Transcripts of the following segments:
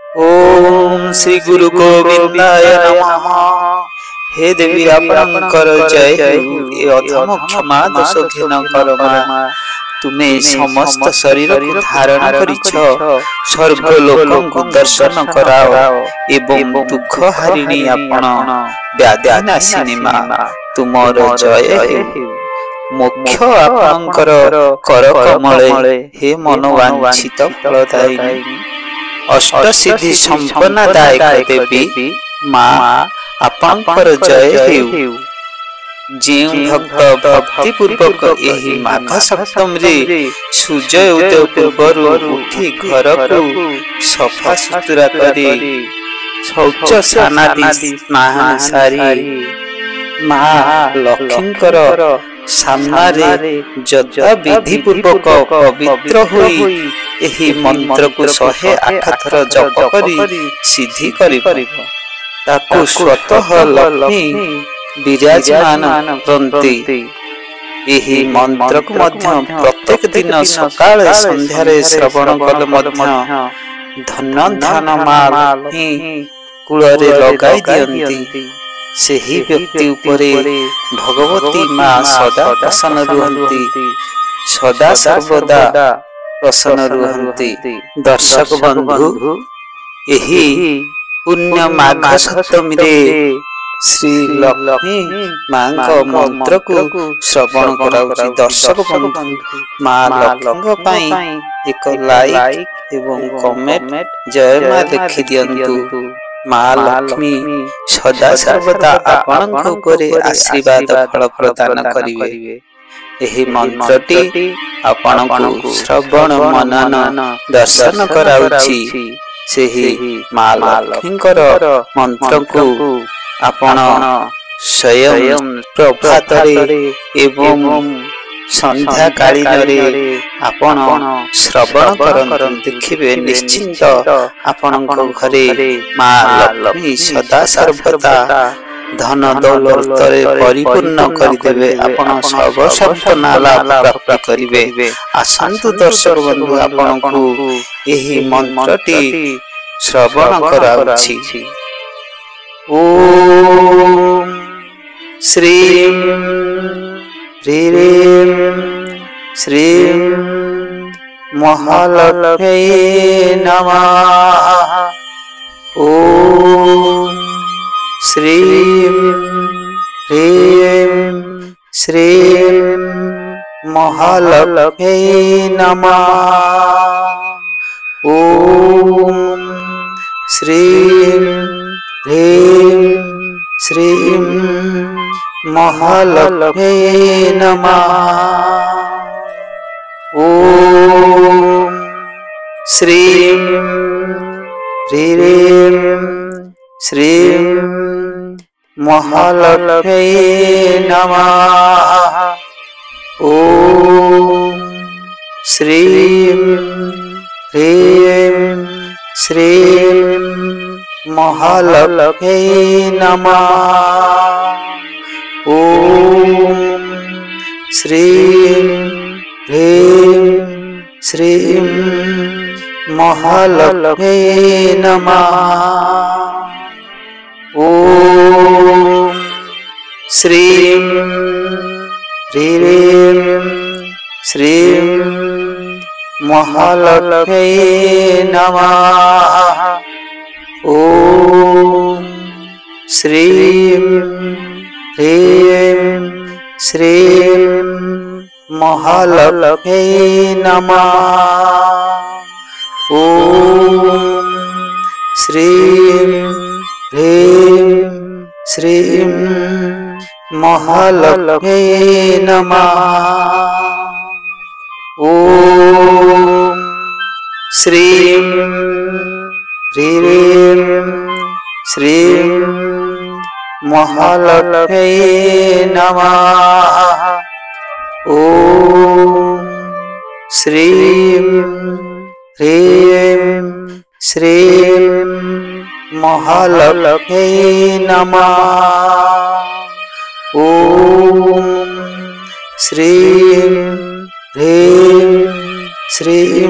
ओम श्री गुरु गोविंदाय नमः। हे देवी आपणकर जय हेउ। ए अधम क्षमा दोष घेन कर मा। तुमे समस्त शरीर को धारण करिछ, स्वर्ग लोक को दर्शन कराओ एवं दुख हारिणी आपण व्याधि नाशिनी मा। तुमर जय हेउ। मोक्ष आपणकर कर कमले, हे मनोवांछित फलदायिनी अष्ट सिद्धि संपन्न दायक देवी माँ आपणकर जय हेउ। जेउ भक्त भक्ति पूर्वक एही माघ सप्तमी सूर्य उदय पूर्व उठी घर को सफा सुतरा करी शौच स्नानादि स्नान सारी माँ लक्ष्मीकर सामने जथा विधि पूर्वक पवित्र होई एही मंत्र को 108 थर जप करी सिद्धि करिब। ताकु स्वतः लक्ष्मी विराजमान करन्ति। एही मंत्र को मध्य प्रत्येक दिन सकाळ संध्यारे श्रवण कले मध्य धन ध्यान मां लक्ष्मी कूଳରେ लगाई दियन्ति। सेही व्यक्ति उपरे भगवती मां सदा प्रसन्न रुहन्ति, सदा सर्वदा प्रसन्न रुहन्ति। दर्शक बंधु, एही पुण्य माघ सप्तमी रे श्री लक्ष्मी मां को मंत्र को श्रवण कराउछि। दर्शक बंधु, मां लक्ष्मी पई एक लाइक एवं कमेंट जय मां लिखि दियंतु। मां लक्ष्मी सदा सर्वदा आपणक उपरे आशीर्वाद फल प्रदान करिवे। एही मंत्रटी आपणकु श्रवण मनन दर्शन कराउछि। सेही मां लक्ष्मीकर मंत्र को आपण स्वयं प्रभातरे एवं संध्या कालीन आपण श्रवण करंतु। देखिबे निश्चिंत आपणक घरे मां लक्ष्मी सदा सर्वदा धन दौलत परिपूर्ण करदेवे। आपण सब संपन्ना लाभ प्राप्त करिवे। आसंतु दर्शक बंधु, आपणकु एही मंत्रटी श्रवण कराउछि। ओम श्रीं ह्रीं श्रीं महालक्ष्म्यै नमः। ओम श्रीं ह्रीं श्रीं महालक्ष्म्यै नमः। ओम श्रीं ह्रीं श्रीं महालक्ष्म्यै नमः। ओम श्रीं ह्रीं श्रीं महालक्ष्म्यै नमः। ओम श्रीं ह्रीं श्रीं महालक्ष्म्यै नमः। ओम श्रीं ह्रीं श्रीं महालक्ष्म्यै नमः। ओम श्रीं ह्रीं श्रीं महालक्ष्म्यै नमः। ओम श्रीं ह्रीं श्रीं महालक्ष्म्यै नमः। ओम श्रीं ह्रीं श्रीं महालक्ष्म्यै नमः। ओम श्रीं ह्रीं श्रीं महालक्ष्म्यै नमः। ओम श्रीं ह्रीं श्रीं महालक्ष्म्यै नमः। ओम श्रीं ह्रीं श्रीं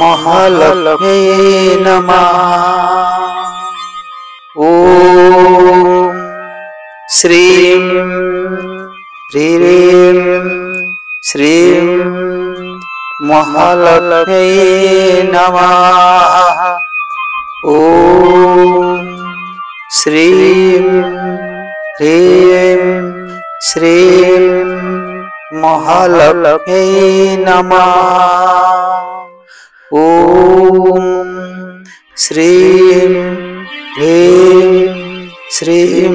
महालक्ष्मी नमः। ओम श्रीं ह्रीं श्रीं महालक्ष्मी नमः। ओम श्रीं ह्रीं श्रीं महालक्ष्मी नमः। ओम श्रीं ह्रीं श्रीं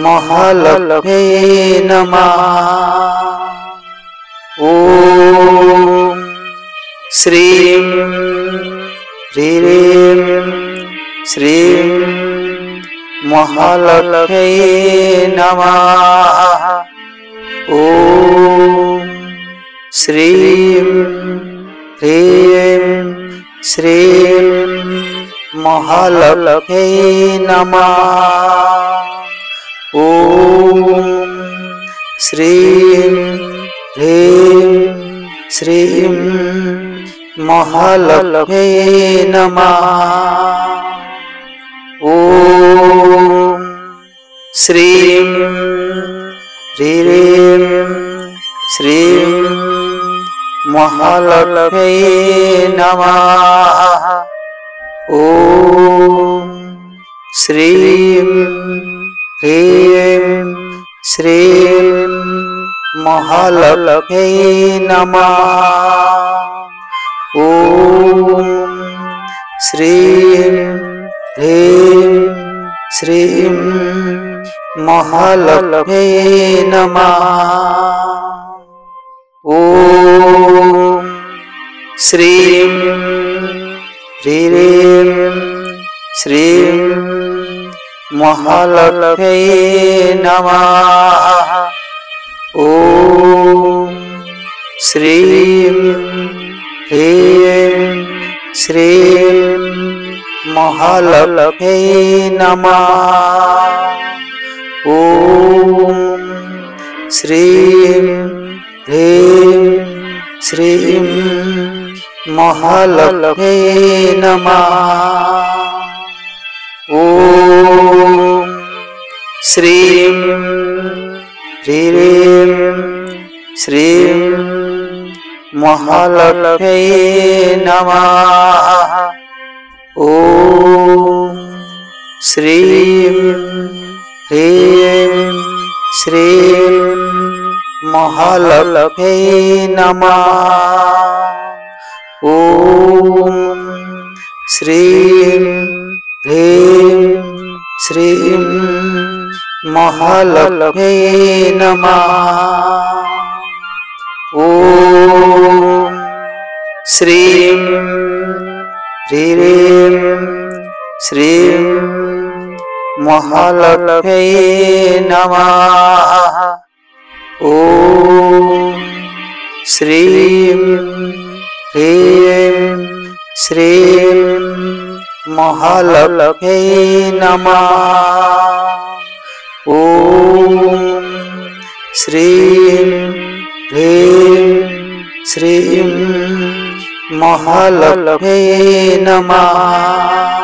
महालक्ष्मी नमः। ओम श्रीं ह्रीं श्रीं महालक्ष्मी नमः। ओम श्रीं ह्रीं श्रीं महालक्ष्मी नमः। ओम श्रीं ह्रीं श्रीं महालक्ष्मी नमः। ओम श्रीं ह्रीं श्रीं महालक्ष्मी नमः। ओम श्रीं ह्रीं श्रीं महालक्ष्मी नमः। ओम श्रीं ह्रीं श्रीं महालक्ष्मी नमः। ओम श्रीं ह्रीं श्रीं महालक्ष्मी नमः। ओम श्रीं ह्रीं श्रीं महालक्ष्मी नमः। ओम श्रीं ह्रीं श्रीं महालक्ष्मी नमः। ओम श्रीं ह्रीं श्रीं महालक्ष्मी नमः। ओम श्रीं ह्रीं श्रीं महालक्ष्मी नमः। ओम श्रीं ह्रीं श्रीं महालक्ष्मी नमः। ओम श्रीं ह्रीं श्रीं महालक्ष्मी नमः। ओम श्रीं ह्रीं श्रीं महालक्ष्मी नमः। ओम श्रीं ह्रीं श्रीं महालक्ष्मी नमः।